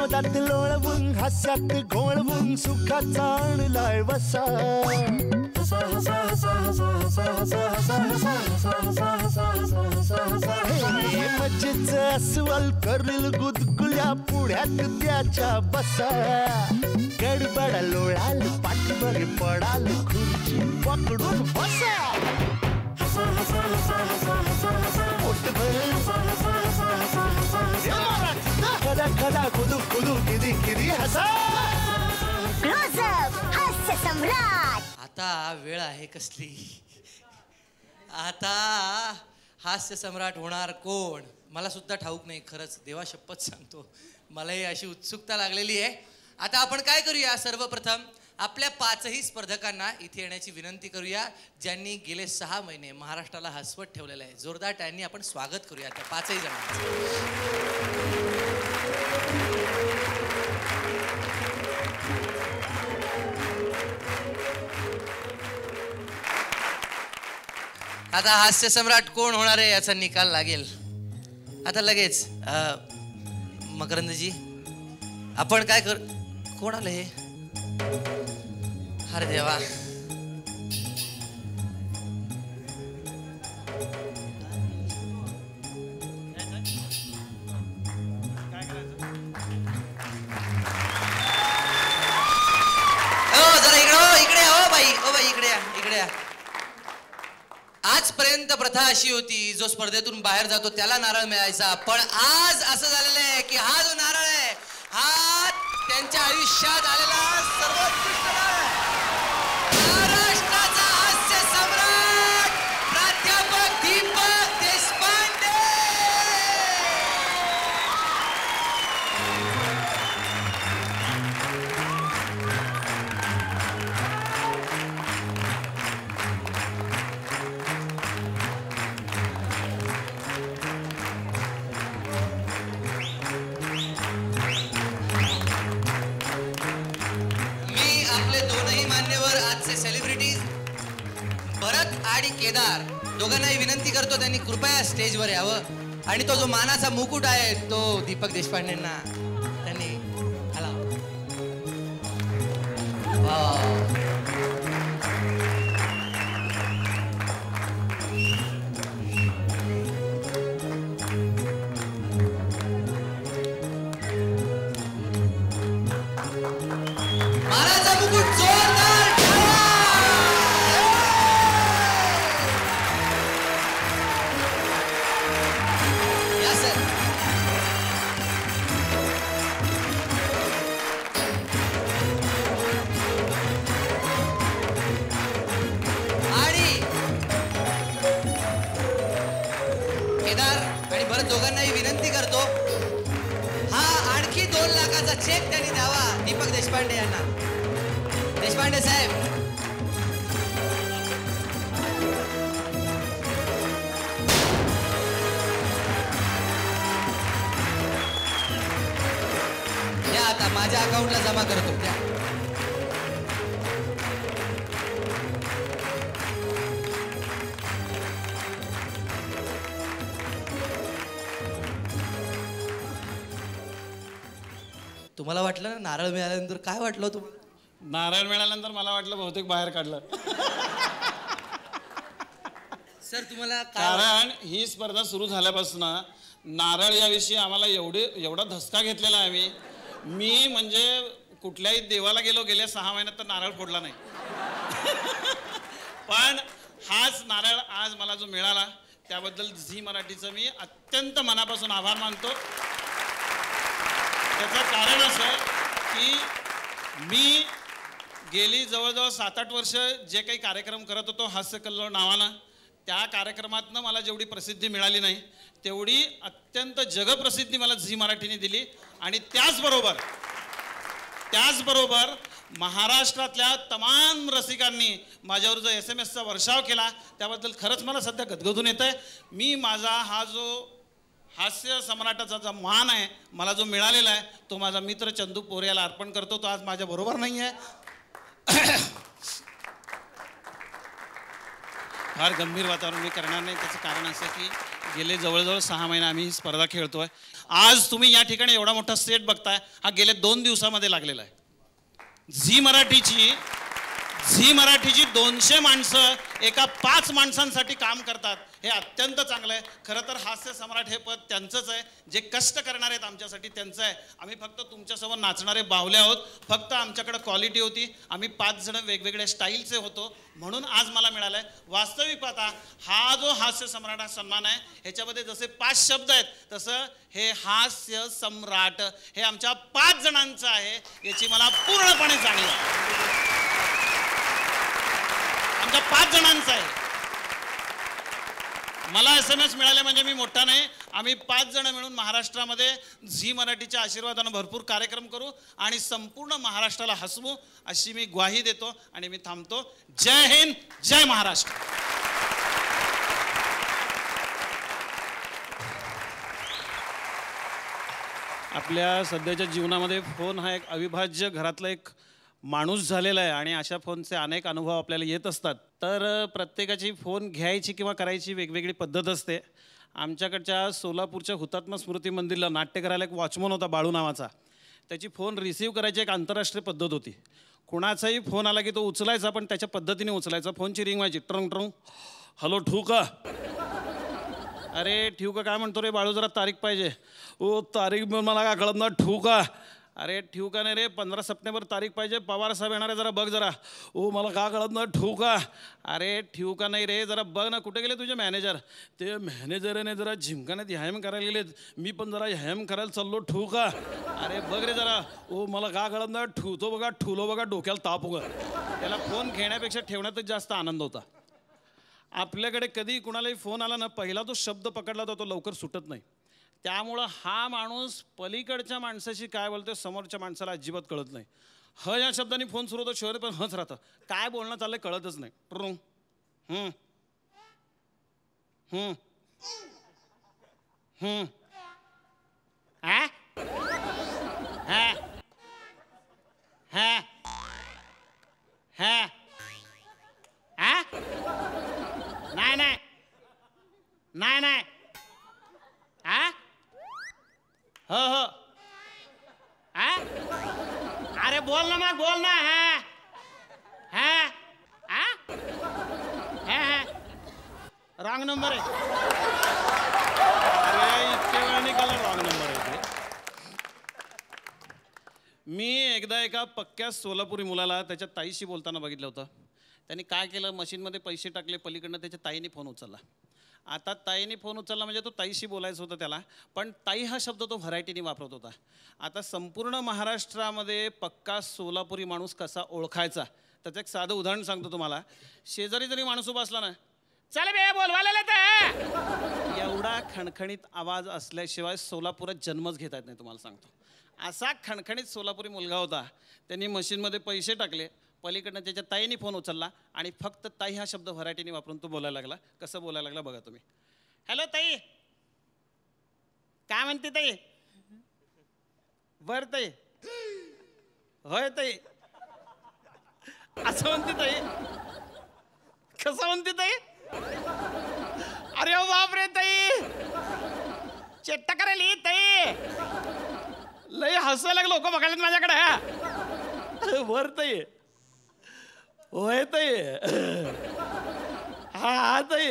विनोदात लोळवून हास्यात घोळवून सुखाचा आणलाय वसा मजेच अस्वल करील गुदगुल्या पुढ्यात त्याच्या बसा गडबड लोळाल पाठवर पडाल खुर्ची पकडून बसा खदा खदा खुदू खुदू किदी किदी हसा हास्य सम्राट. आता वेळ आहे कसली. आता हास्य सम्राट होणार कोण मला सुद्धा ठाऊक नाही. खरंच देवा शपथ सांगतो मलाही अशी उत्सुकता लागलेली आहे. आता आपण काय करूया, सर्वप्रथम आपल्या पाचही स्पर्धकांना इथे येण्याची विनंती करूया ज्यांनी गेले 6 महिने महाराष्ट्राला हसवत ठेवलेलं आहे. जोरदार टाळ्यांनी आपण स्वागत करूया त्या पाचही जणांचं. आता हास्य सम्राट कोण होणार आहे याचा निकाल लागेल आता लगेच. मकरंदजी आपण काय कर कोण आलं हे. अरे देवा आजपर्यंत प्रथा अशी होती जो स्पर्धेतून बाहेर जातो त्याला नारळ मिळायचा. पण आज असं झालेलं आहे की हा जो नारळ आहे हा त्यांच्या आयुष्यात आलेला सर्वोत्कृष्ट महाराष्ट्राचा हास्य सम्राट प्राध्यापक दीपक देशपांडे. आणि केदार दोघांनाही विनंती करतो त्यांनी कृपया स्टेजवर यावं आणि तो जो मानाचा मुकुट आहे तो दीपक देशपांडेंना त्यांनी मानाचा मुकुट जोरदार दोघांनाही विनंती करतो हा आणखी 2 लाखाचा चेक त्यांनी द्यावा दीपक देशपांडे यांना. देशपांडे साहेब द्या आता माझ्या अकाउंटला जमा करतो द्या. तुम्हाला वाटलं ना नारळ मिळाल्यानंतर काय वाटलं तुम्हाला. नारळ मिळाल्यानंतर मला वाटलं बहुतेक बाहेर काढलं. सर तुम्हाला कारण ही स्पर्धा सुरू झाल्यापासून नारळ याविषयी आम्हाला एवढा धसका घेतलेला आहे आम्ही. मी म्हणजे कुठल्याही देवाला गेलो गेल्या 6 महिन्यात तर नारळ फोडला नाही. पण हाच नारळ आज मला जो मिळाला त्याबद्दल झी मराठीचं मी अत्यंत मनापासून आभार मानतो. त्याचं कारण असं की मी गेली जवळजवळ 7-8 वर्ष जे काही कार्यक्रम करत होतो हास्य कल्लोळ नावानं त्या कार्यक्रमातनं मला जेवढी प्रसिद्धी मिळाली नाही तेवढी अत्यंत जगप्रसिद्धी मला झी मराठीने दिली. आणि त्याचबरोबर महाराष्ट्रातल्या तमाम रसिकांनी माझ्यावर जो SMS चा वर्षाव केला त्याबद्दल खरंच मला सध्या गदगदून येत आहे. मी माझा हा जो हास्य सम्राटाचा जो मान आहे मला जो मिळालेला आहे तो माझा मित्र चंदू पोरेला अर्पण करतो. तो आज माझ्या बरोबर नाही आहे. फार गंभीर वातावरण मी करणार नाही. त्याचं कारण असं की गेले जवळजवळ 6 महिने आम्ही ही स्पर्धा खेळतोय. आज तुम्ही या ठिकाणी एवढा मोठा सेट बघताय, हा गेल्या 2 दिवसामध्ये लागलेला आहे. झी मराठीची 200 माणसं एका 5 माणसांसाठी काम करतात. हे अत्यंत चांगलं आहे. खरं तर हास्य सम्राट हे पद त्यांचंच आहे, जे कष्ट करणार आहेत आमच्यासाठी त्यांचं आहे. आम्ही फक्त तुमच्यासमोर नाचणारे बाहुले आहोत. फक्त आमच्याकडे क्वालिटी होती. आम्ही 5 जण वेगवेगळ्या स्टाईलचे होतो, म्हणून आज मला मिळालं आहे. वास्तविक पाहता हा जो हास्य सम्राट हा सन्मान आहे, ह्याच्यामध्ये जसे 5 शब्द आहेत, तसं हे हास्य सम्राट हे आमच्या 5 जणांचं आहे, याची मला पूर्णपणे जाणीव आहे. आमच्या 5 जणांचं आहे. मला SMS मिळाले म्हणजे मी मोठा नाही. आम्ही 5 जण मिळून महाराष्ट्रामध्ये झी मराठीच्या आशीर्वादानं भरपूर कार्यक्रम करू आणि संपूर्ण महाराष्ट्राला हसवू, अशी मी ग्वाही देतो आणि मी थांबतो. जय हिंद, जय महाराष्ट्र. आपल्या सध्याच्या जीवनामध्ये फोन हा एक अविभाज्य घरातला एक माणूस झालेला आहे आणि अशा फोनचे अनेक अनुभव आपल्याला येत असतात. तर प्रत्येकाची फोन घ्यायची किंवा करायची वेगवेगळी पद्धत असते. आमच्याकडच्या सोलापूरच्या हुतात्मा स्मृती मंदिरला नाट्यगृहाला एक वॉचमन होता बाळू नावाचा. त्याची फोन रिसीव्ह करायची एक आंतरराष्ट्रीय पद्धत होती. कुणाचाही फोन आला की तो उचलायचा, पण त्याच्या पद्धतीने उचलायचा. फोनची रिंग व्हायची, ट्रंग ट्रंग. हॅलो, ठेवू का? अरे ठेवू का काय म्हणतो रे बाळू, जरा तारीख पाहिजे. ओ तारीख मला काय कळत ना, ठेवू का? अरे ठेवू का नाही रे, 15 सप्टेंबर तारीख पाहिजे, पवार साहेब येणार आहे, जरा बघ जरा. ओ मला का कळत ना, ठेवू का? अरे ठेवू का नाही रे, जरा बघ ना, कुठे गेले तुझे मॅनेजर? ते मॅनेजरने जरा जिमखान्यात व्यायाम करायला गेलेत, मी पण जरा व्यायाम करायला चाललो, ठेवू का? अरे बघ रे जरा. ओ मला का कळत ना, ठेवतो बघा, ठेवलो बघा, डोक्याला ताप उगा. त्याला फोन घेण्यापेक्षा ठेवण्यातच जास्त आनंद होता. आपल्याकडे कधी कुणालाही फोन आला ना, पहिला तो शब्द पकडला तर तो लवकर सुटत नाही. त्यामुळं हा माणूस पलीकडच्या माणसाशी काय बोलतोय समोरच्या माणसाला अजिबात कळत नाही. ह या शब्दाने फोन सुरू होतो, शहर पण हच राहतं. काय बोलणं चाललंय कळतच नाही. ट्रुंग हं हं हं हा हा हा हा हा नाही नाही नाही नाही हा हो हो हा अरे बोल ना मग, बोल ना. हा हा हा हा हा रॉंग नंबर आहे. अरे इतक्या वेळा निघाला रॉंग नंबर आहे. मी एकदा एका पक्क्या सोलापुरी मुलाला त्याच्या ताईशी बोलताना बघितलं होतं. त्यांनी काय केलं, मशीनमध्ये पैसे टाकले, पलीकडनं त्याच्या ताईने फोन उचलला. आता ताईने फोन उचलला म्हणजे तो ताईशी बोलायचं होतं त्याला, पण ताई हा शब्द तो व्हरायटीने वापरत होता. आता संपूर्ण महाराष्ट्रामध्ये पक्का सोलापुरी माणूस कसा ओळखायचा, त्याचं एक साधं उदाहरण सांगतो तुम्हाला. शेजारी जरी माणूस उभा असला ना, चल बे बोलवायला तर, एवढा खणखणीत आवाज असल्याशिवाय सोलापुरात जन्मच घेता येत नाही तुम्हाला सांगतो. असा खणखणीत सोलापुरी मुलगा होता. त्यांनी मशीनमध्ये पैसे टाकले, पलीकडनं त्याच्या ताईने फोन उचलला आणि फक्त ताई हा शब्द व्हरायटीने वापरून तो बोलायला लागला. कसं बोलायला लागला बघा तुम्ही. हॅलो ताई, काय म्हणते ताई? बर ताई, होय ताई, असं म्हणते ताई. कसं म्हणते ताई? अरे बापरे ताई, चेट्टा करायली ताई, लय हसायला लागलो लोक बघायला माझ्याकडे. बर ताई, होय ताई, हा हा ताई.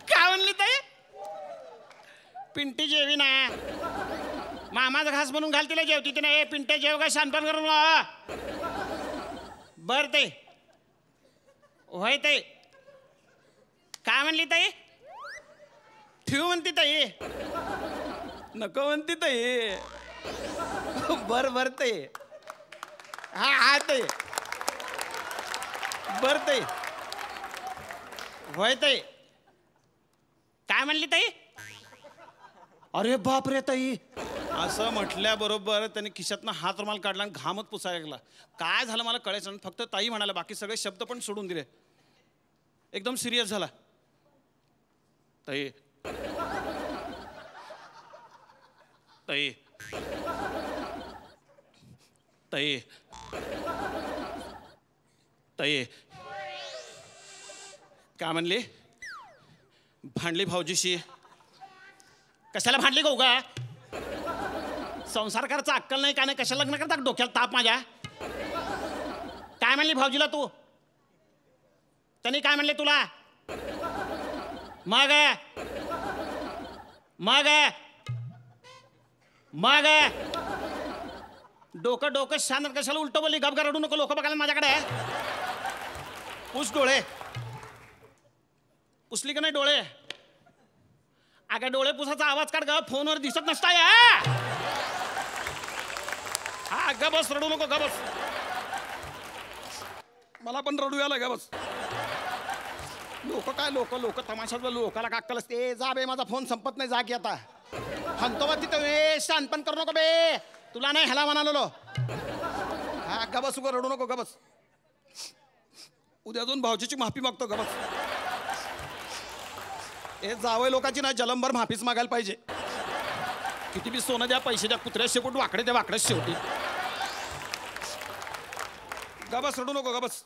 काय म्हणली ताई? पिंटी जेवी ना, मामाचा घास म्हणून घाल तिला, जेवती की नाही. पिंट्या जेव का शानपण करून. बर ताई, होय ताई. काय म्हणली ताई? ठेव म्हणती ताई. नको म्हणती ताई. बर बर ताई, हा हा ताई. बर ताई, होय ताई. काय म्हणली ताई? अरे बाप रे ताई. असं म्हटल्याबरोबर त्याने खिशातनं हात रुमाल काढला आणि घामच पुसायला लागला. काय झालं मला कळायचं नाही, फक्त ताई म्हणाला, बाकी सगळे शब्द पण सोडून दिले. एकदम सिरियस झाला. ताई ताई ताई ताई काय म्हणली? भांडली भाऊजीशी? कशाला भांडली गो का? संसार करायचा अक्कल नाही का नाही? कशाला लग्न करता डोक्याला ताप माझ्या? काय म्हणली भाऊजीला तू? त्यांनी काय म्हणले तुला? मग मग मग डोकं डोकं शांत कशाला उलट बोलली? गप रडू नको, लोक बघायला माझ्याकडे. पुस डोळे. पुसली का नाही डोळे? अगं डोळे पुसाचा आवाज काढ ग, फोनवर दिसत नसताय. हा ग बस, रडू नको, ग बस. मला पण रडू यायला, ग बस. लोक काय लोक तमाशात लोकाला का अक्कल असते? जा बे, माझा फोन संपत नाही, जा की आता. हंतो बा तिथं वे, शानपण करू नको बे. तुला नाही ह्याला म्हणालो. हा ग बस, रडू नको, ग बस. उद्या अजून भाऊजीची माफी मागतो, ग बस. हे जावई लोकांची ना जलंभर माफीच मागायला पाहिजे. किती बी सोनं द्या, पैसे द्या, कुत्र्या शेपूट वाकडे द्या, वाकडेच शेवटी. ग बस, रडू नको, ग बस.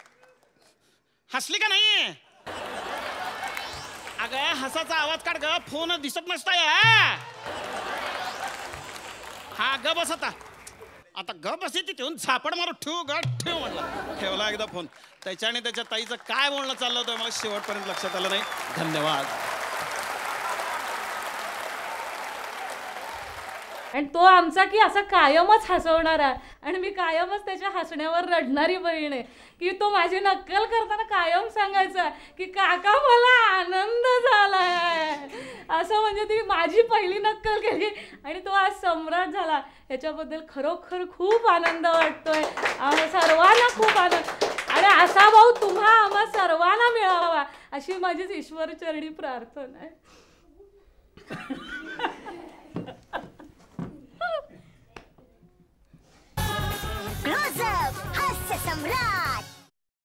हसली का नाही? अगं हसाचा आवाज काढ ग, फोन दिसत नसताय. हा ग बस आता. आता ग बस, ठेवून झापड मारू. ठेव म्हटलं. ठेवला एकदा फोन. त्याच्याने त्याच्या ताईचं काय बोलणं चाललं होतं मला शेवटपर्यंत लक्षात आलं नाही. धन्यवाद. आणि तो आमचा की असा कायमच हसवणारा, आणि मी कायमच त्याच्या हसण्यावर रडणारी बहीण आहे. की तो माझी नक्कल करताना कायम सांगायचा की काका मला आनंद झालाय, असं. म्हणजे ती माझी पहिली नक्कल केली आणि तो आज सम्राट झाला. याच्याबद्दल खरोखर खूप आनंद वाटतोय. आम्हा सर्वांना खूप आनंद, आणि असा भाऊ तुम्हा आम्हा सर्वांना मिळावा अशी माझीच ईश्वरचरणी प्रार्थना आहे. क्लोजअप हास्य सम्राट.